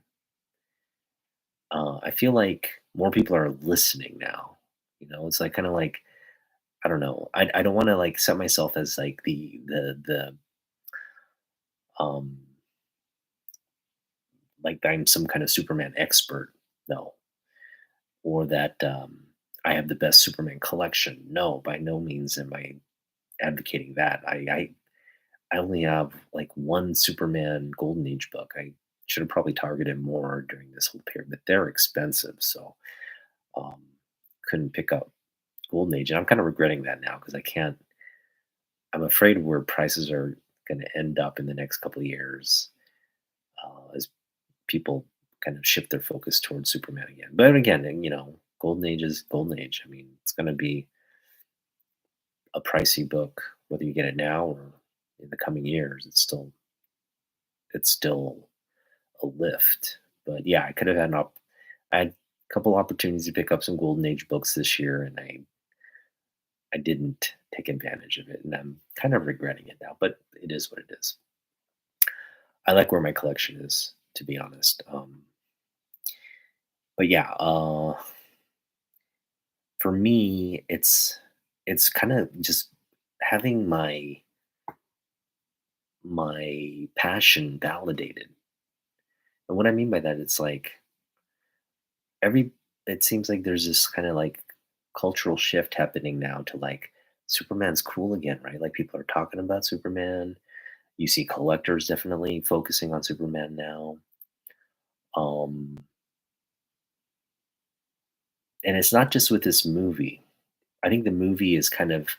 I feel like more people are listening now. It's like kind of like I don't know. I don't want to like set myself as like the um like I'm some kind of Superman expert. No, or that I have the best Superman collection. No, by no means am I advocating that. I only have like one Superman Golden Age book. I should have probably targeted more during this whole period, but they're expensive, so um, couldn't pick up Golden Age, and I'm kind of regretting that now because I can't. I'm afraid where prices are going to end up in the next couple of years as people kind of shift their focus towards Superman again. But again, Golden Age is Golden Age. I mean, it's going to be a pricey book whether you get it now or in the coming years. It's still a lift. But yeah, I could have had I had a couple opportunities to pick up some golden age books this year, and I didn't take advantage of it, and I'm kind of regretting it now. But it is what it is. I like where my collection is, to be honest. But yeah, for me, it's kind of just having my passion validated. And what I mean by that, it's like every it seems like there's this kind of like cultural shift happening now to like Superman's cool again, right? Like people are talking about Superman. You see collectors definitely focusing on Superman now. Um, and it's not just with this movie. I think the movie is kind of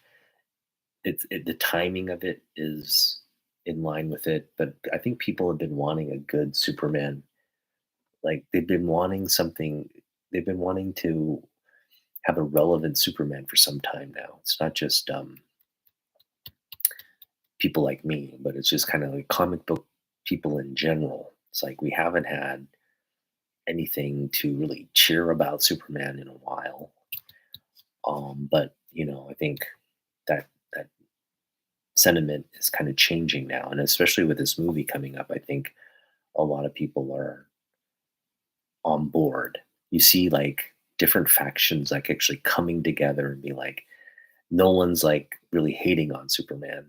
the timing of it is in line with it, but I think people have been wanting a good Superman. Like they've been wanting something. They've been wanting to have a relevant Superman for some time now. It's not just people like me, but it's just kind of like comic book people in general. It's like we haven't had anything to really cheer about Superman in a while. But I think that sentiment is kind of changing now, and especially with this movie coming up, I think a lot of people are on board. You see like different factions like actually coming together and be like, no one's like really hating on Superman.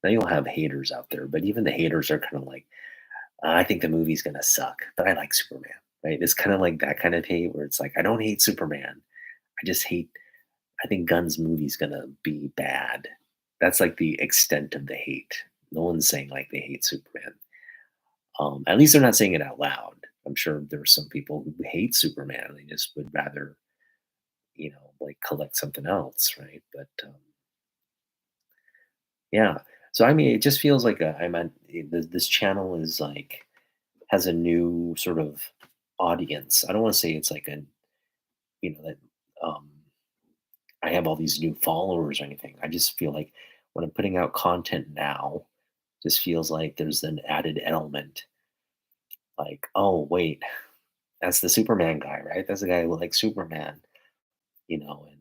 Now you'll have haters out there, but even the haters are kind of like, I think the movie's gonna suck, but I like Superman. Right? It's kind of like that kind of hate where it's like, I don't hate Superman. I just hate. I think Gunn's movie's gonna be bad. That's like the extent of the hate. No one's saying like they hate Superman. At least they're not saying it out loud. I'm sure there are some people who hate Superman. They just would rather, like collect something else, right? But yeah. So I mean, it just feels like this channel is like has a new sort of audience. I don't want to say it's like that um, I have all these new followers or anything. I just feel like when I'm putting out content now, just feels like there's an added element. Like, oh wait, that's the Superman guy, right? That's the guy who likes Superman, And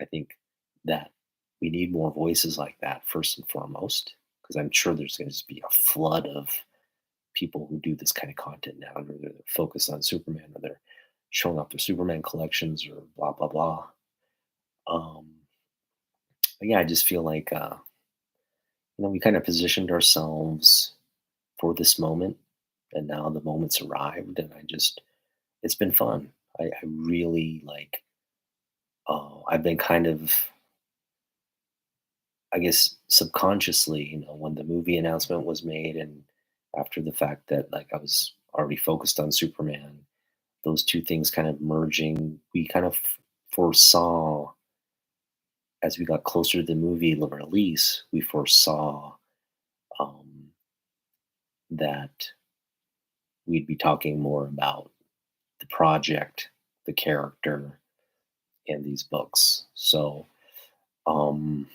I think that we need more voices like that first and foremost, because I'm sure there's going to be a flood of people who do this kind of content now, whether they're focused on Superman or they're showing off their Superman collections or blah blah blah. Um, but yeah, I just feel like we kind of positioned ourselves for this moment, and now the moment's arrived, and it's been fun. I really like. I've been kind of, I guess, subconsciously, when the movie announcement was made, and after the fact that like I was already focused on Superman, those two things kind of merging, we kind of foresaw as we got closer to the movie release, we foresaw um, that we'd be talking more about the project, the character, and these books. So um,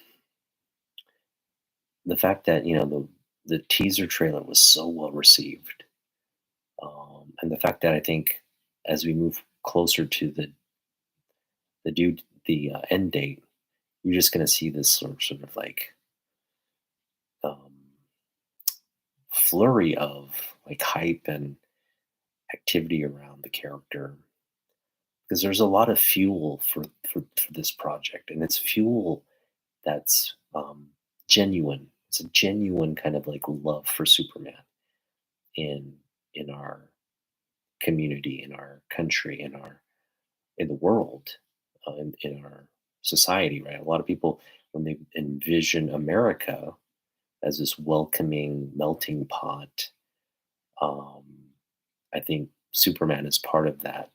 the fact that the teaser trailer was so well received, and the fact that I think as we move closer to the end date, you're just going to see this sort of like um, flurry of like hype and activity around the character because there's a lot of fuel for this project, and it's fuel that's genuine. It's a genuine kind of like love for Superman in our community, in our country, in the world, in our society. Right, a lot of people when they envision America as this welcoming melting pot, um, I think Superman is part of that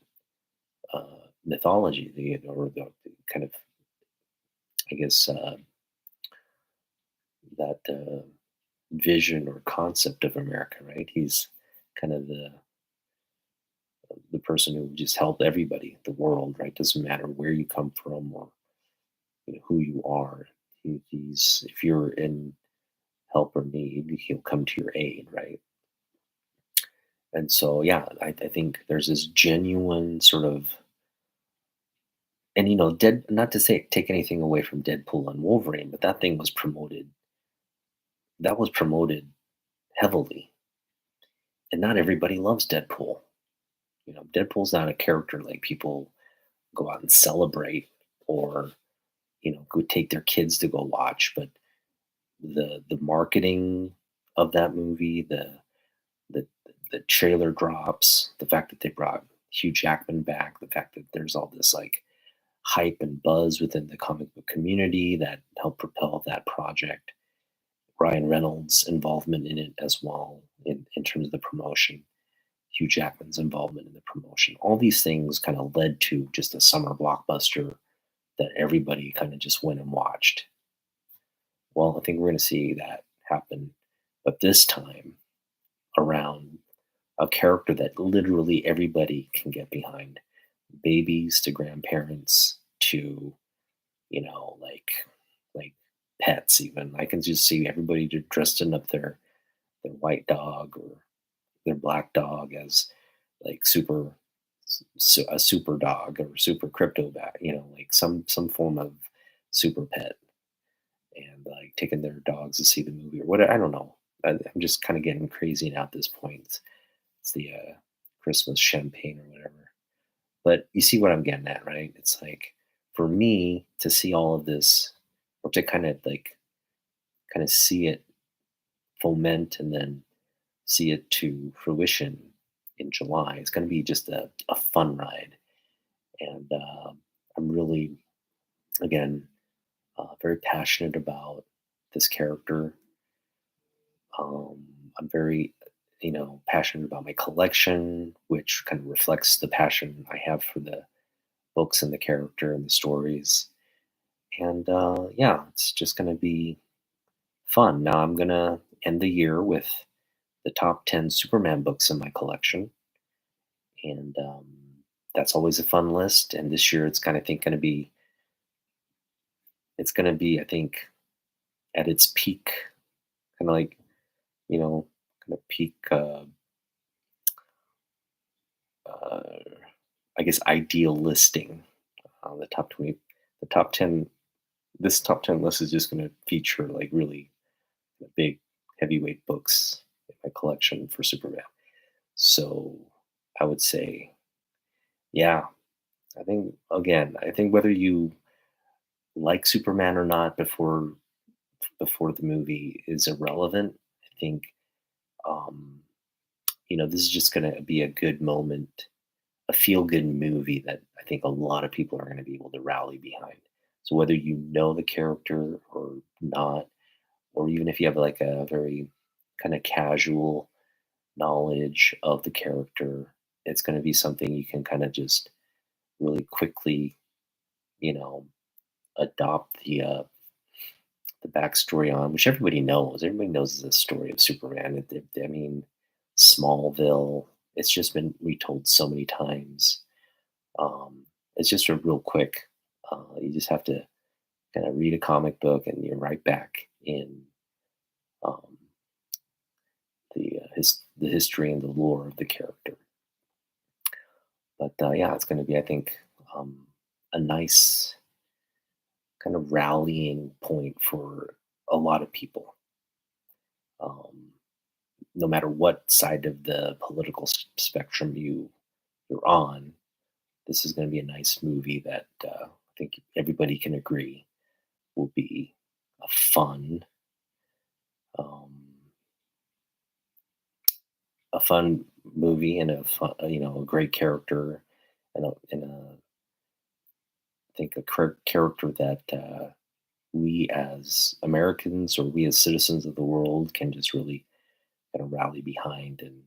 mythology, the kind of, I guess, that vision or concept of America, right? He's kind of the person who just helped everybody, the world, right? Doesn't matter where you come from or who you are. He's if you're in help or need, he'll come to your aid, right? And so, yeah, I think there's this genuine sort of, and dead. Not to say take anything away from Deadpool and Wolverine, but that thing was promoted. That was promoted heavily, and not everybody loves Deadpool. Deadpool's not a character like people go out and celebrate, or go take their kids to go watch. But the marketing of that movie, the the trailer drops, the fact that they brought Hugh Jackman back, the fact that there's all this like hype and buzz within the comic book community that helped propel that project. Ryan Reynolds' involvement in it as well, in terms of the promotion, Hugh Jackman's involvement in the promotion. All these things kind of led to just a summer blockbuster that everybody kind of just went and watched. Well, I think we're going to see that happen, but this time around a character that literally everybody can get behind, babies to grandparents to, like pets. Even I can just see everybody just dressing up their white dog or their black dog as like a super dog or super crypto bat, like some form of super pet, and like taking their dogs to see the movie or whatever. I don't know. I'm just kind of getting crazy now at this point. It's the Christmas champagne or whatever. But you see what I'm getting at, right? It's like for me to see all of this, or to kind of see it foment and then see it to fruition in July. It's going to be just a fun ride. And I'm really, again, very passionate about this character. Um, I'm very, passionate about my collection, which kind of reflects the passion I have for the books and the character and the stories. And yeah, it's just going to be fun. Now I'm going to end the year with the top 10 Superman books in my collection. And that's always a fun list. And this year it's going to be, I think, at its peak, kind of like, kind of peak, uh, I guess, ideal listing. The top 20, the top 10, this top 10 list is just going to feature like really big heavyweight books in my collection for Superman. So I would say, yeah, I think whether you like Superman or not before the movie is irrelevant. I think um, this is just going to be a good moment, a feel good movie that I think a lot of people are going to be able to rally behind. So whether you know the character or not, or even if you have like a very kind of casual knowledge of the character, it's going to be something you can kind of just really quickly, you know, adopt the backstory on, which everybody knows. Everybody knows the story of Superman. I mean, Smallville. It's just been retold so many times. It's just a real quick. You just have to kind of read a comic book, and you're right back in um, the history and the lore of the character. But yeah, it's going to be, I think, a nice kind of rallying point for a lot of people. Um, no matter what side of the political spectrum you're on, this is going to be a nice movie that I think everybody can agree will be a um, fun movie, and a great character, and I think character that we as Americans, or we as citizens of the world, can just really kind of rally behind and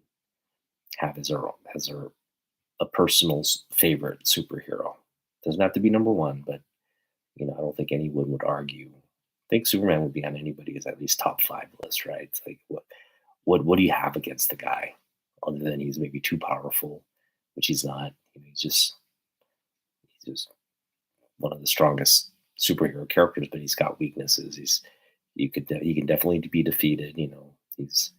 have as our a personal favorite superhero. Doesn't have to be number one, but I don't think anyone would argue. I think Superman would be on anybody's at least top five list, right? It's like what do you have against the guy, other than he's maybe too powerful, which he's not. He's just one of the strongest superhero characters, but he's got weaknesses. He can definitely be defeated. He's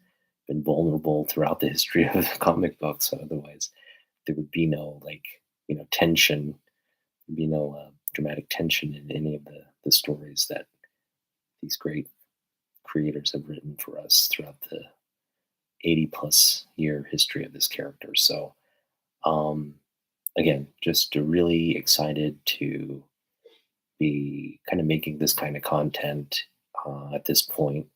been vulnerable throughout the history of comic books. Otherwise, there would be no like tension. There'd be no dramatic tension in any of the stories that these great creators have written for us throughout the 80 plus year history of this character. So um, again, just really excited to be kind of making this kind of content at this point.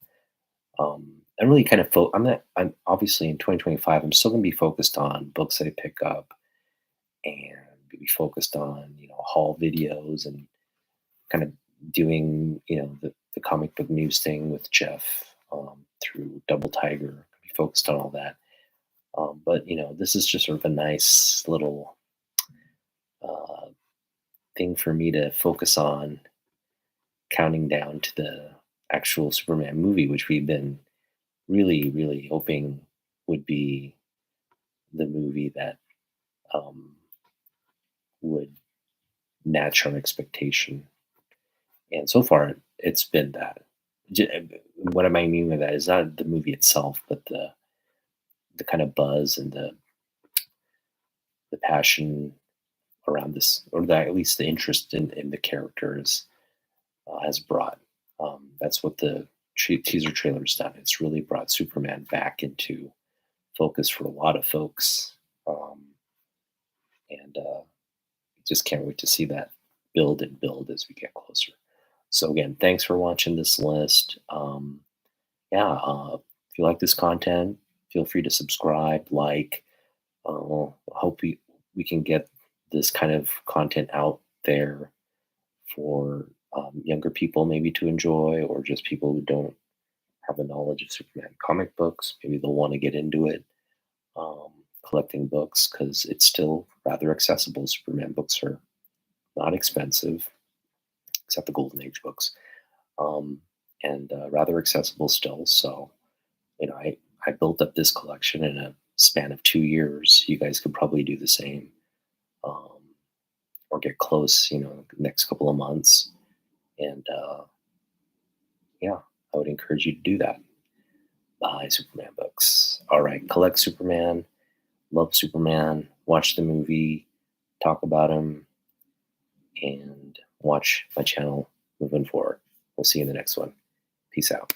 I'm really kind of I'm not. I'm obviously in 2025. I'm still going to be focused on books I pick up and be focused on haul videos and kind of doing the comic book news thing with Jeff through Double Tiger. Be focused on all that. But this is just sort of a nice little uh, thing for me to focus on, counting down to the actual Superman movie, which we've been really, really hoping would be the movie that um, would match our expectation. And so far, it's been that. What am I mean by that is not the movie itself, but the kind of buzz and the passion around this, or at least the interest in the characters has brought. That's what the teaser trailer's done. It's really brought Superman back into focus for a lot of folks, and just can't wait to see that build and build as we get closer. So again, thanks for watching this list. Yeah, if you like this content, feel free to subscribe, like. Hope we can get this kind of content out there for younger people maybe to enjoy, or just people who don't have a knowledge of Superman comic books. Maybe they'll want to get into it, um, collecting books, because it's still rather accessible. Superman books are not expensive, except the Golden Age books, um, and rather accessible still. So, I built up this collection in a span of 2 years. You guys could probably do the same, um, or get close, next couple of months. And yeah, I would encourage you to do that. Buy Superman books. All right, collect Superman, love Superman, watch the movie, talk about him, and watch my channel moving forward. We'll see you in the next one. Peace out.